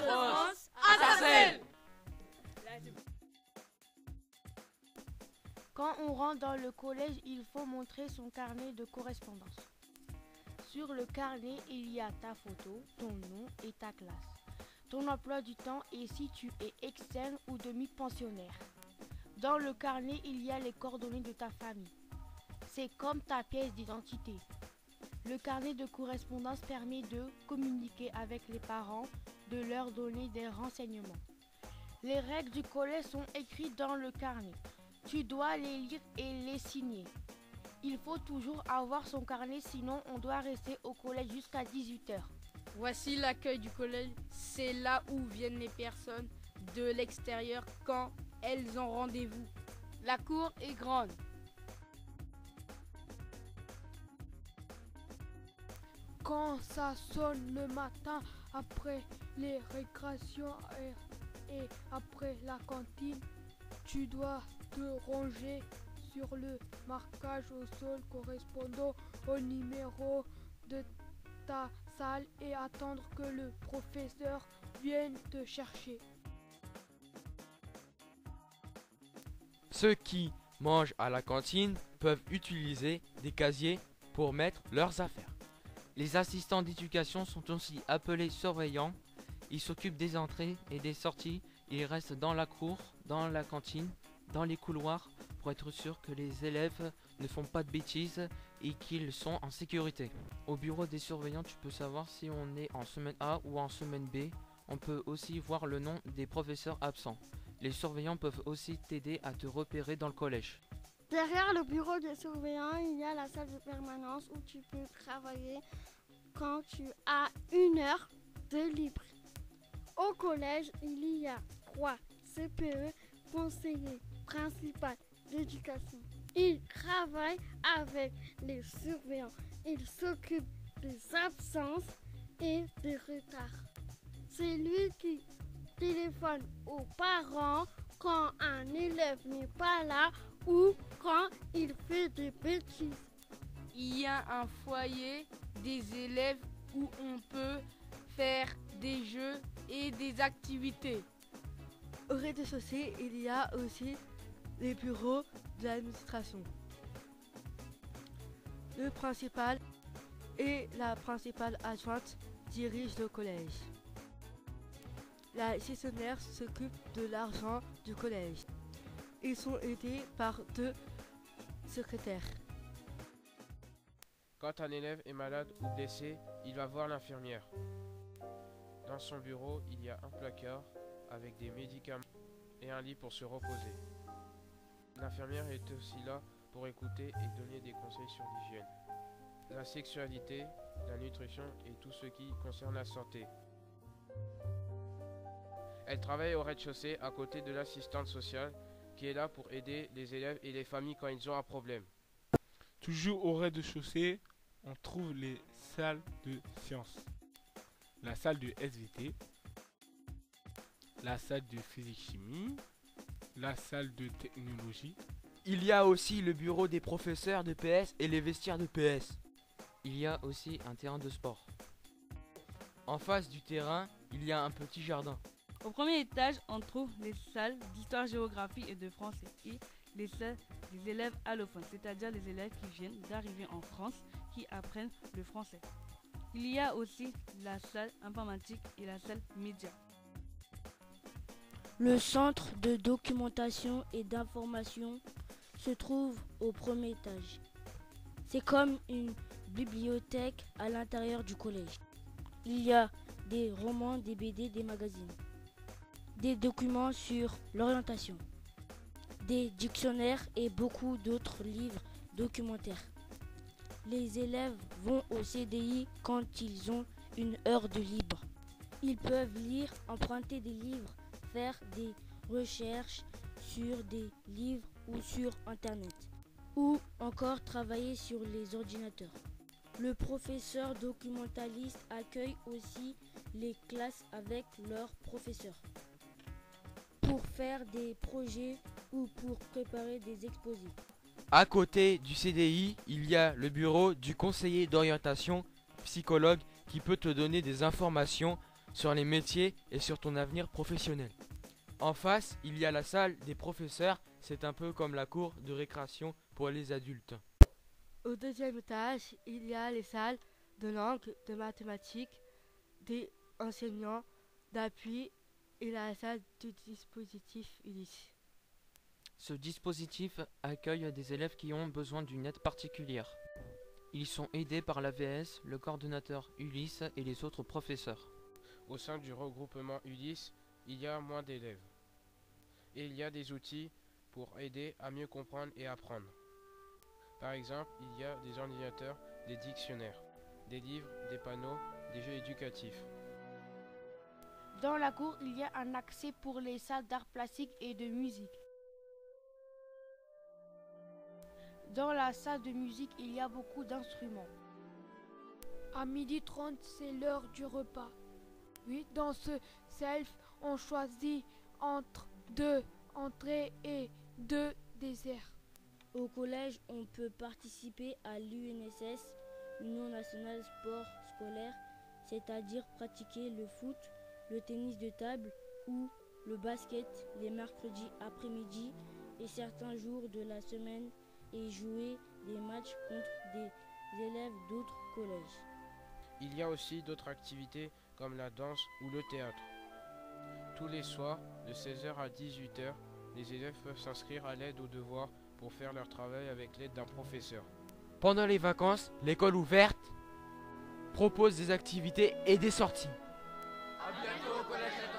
France à Sarcelles. Quand on rentre dans le collège, il faut montrer son carnet de correspondance. Sur le carnet, il y a ta photo, ton nom et ta classe, ton emploi du temps et si tu es externe ou demi-pensionnaire. Dans le carnet, il y a les coordonnées de ta famille. C'est comme ta pièce d'identité. Le carnet de correspondance permet de communiquer avec les parents, de leur donner des renseignements. Les règles du collège sont écrites dans le carnet. Tu dois les lire et les signer. Il faut toujours avoir son carnet, sinon on doit rester au collège jusqu'à 18h. Voici l'accueil du collège. C'est là où viennent les personnes de l'extérieur quand elles ont rendez-vous. La cour est grande. Quand ça sonne le matin, après les récréations et après la cantine, tu dois te ranger sur le marquage au sol correspondant au numéro de ta salle et attendre que le professeur vienne te chercher. Ceux qui mangent à la cantine peuvent utiliser des casiers pour mettre leurs affaires. Les assistants d'éducation sont aussi appelés surveillants. Ils s'occupent des entrées et des sorties. Ils restent dans la cour, dans la cantine, dans les couloirs pour être sûr que les élèves ne font pas de bêtises et qu'ils sont en sécurité. Au bureau des surveillants, tu peux savoir si on est en semaine A ou en semaine B. On peut aussi voir le nom des professeurs absents. Les surveillants peuvent aussi t'aider à te repérer dans le collège. Derrière le bureau des surveillants, il y a la salle de permanence où tu peux travailler quand tu as 1 heure de libre. Au collège, il y a 3 CPE, conseillers principal d'éducation. Il travaille avec les surveillants. Il s'occupe des absences et des retards. C'est lui qui téléphone aux parents quand un élève n'est pas là ou quand il fait des bêtises. Il y a un foyer des élèves où on peut faire des jeux et des activités. Au rez-de-chaussée, il y a aussi les bureaux de l'administration. Le principal et la principale adjointe dirigent le collège. La gestionnaire s'occupe de l'argent du collège. Ils sont aidés par 2 secrétaires. Quand un élève est malade ou blessé, il va voir l'infirmière. Dans son bureau, il y a un placard avec des médicaments et un lit pour se reposer. L'infirmière est aussi là pour écouter et donner des conseils sur l'hygiène, la sexualité, la nutrition et tout ce qui concerne la santé. Elle travaille au rez-de-chaussée à côté de l'assistante sociale qui est là pour aider les élèves et les familles quand ils ont un problème. Toujours au rez-de-chaussée, on trouve les salles de sciences. La salle de SVT, la salle de physique-chimie, la salle de technologie. Il y a aussi le bureau des professeurs de PS et les vestiaires de PS. Il y a aussi un terrain de sport. En face du terrain, il y a un petit jardin. Au premier étage, on trouve les salles d'histoire-géographie et de français et les salles des élèves allophones, c'est-à-dire les élèves qui viennent d'arriver en France, qui apprennent le français. Il y a aussi la salle informatique et la salle média. Le centre de documentation et d'information se trouve au premier étage. C'est comme une bibliothèque à l'intérieur du collège. Il y a des romans, des BD, des magazines, des documents sur l'orientation, des dictionnaires et beaucoup d'autres livres documentaires. Les élèves vont au CDI quand ils ont 1 heure de libre. Ils peuvent lire, emprunter des livres, faire des recherches sur des livres ou sur Internet, ou encore travailler sur les ordinateurs. Le professeur documentaliste accueille aussi les classes avec leurs professeurs pour faire des projets ou pour préparer des exposés. À côté du CDI, il y a le bureau du conseiller d'orientation psychologue qui peut te donner des informations sur les métiers et sur ton avenir professionnel. En face, il y a la salle des professeurs, c'est un peu comme la cour de récréation pour les adultes. Au deuxième étage, il y a les salles de langue, de mathématiques, des enseignants, d'appui et la salle du dispositif Ulysse. Ce dispositif accueille des élèves qui ont besoin d'une aide particulière. Ils sont aidés par l'AVS, le coordonnateur Ulysse et les autres professeurs. Au sein du regroupement Ulysse, il y a moins d'élèves. Et il y a des outils pour aider à mieux comprendre et apprendre. Par exemple, il y a des ordinateurs, des dictionnaires, des livres, des panneaux, des jeux éducatifs. Dans la cour, il y a un accès pour les salles d'art plastique et de musique. Dans la salle de musique, il y a beaucoup d'instruments. À 12h30, c'est l'heure du repas. Oui, dans ce self, on choisit entre 2 entrées et 2 desserts. Au collège, on peut participer à l'UNSS, Union nationale sport scolaire, c'est-à-dire pratiquer le foot, le tennis de table ou le basket les mercredis après-midi et certains jours de la semaine et jouer des matchs contre des élèves d'autres collèges. Il y a aussi d'autres activités comme la danse ou le théâtre. Tous les soirs, de 16h à 18h, les élèves peuvent s'inscrire à l'aide aux devoirs pour faire leur travail avec l'aide d'un professeur. Pendant les vacances, l'école ouverte propose des activités et des sorties. À bientôt au collège.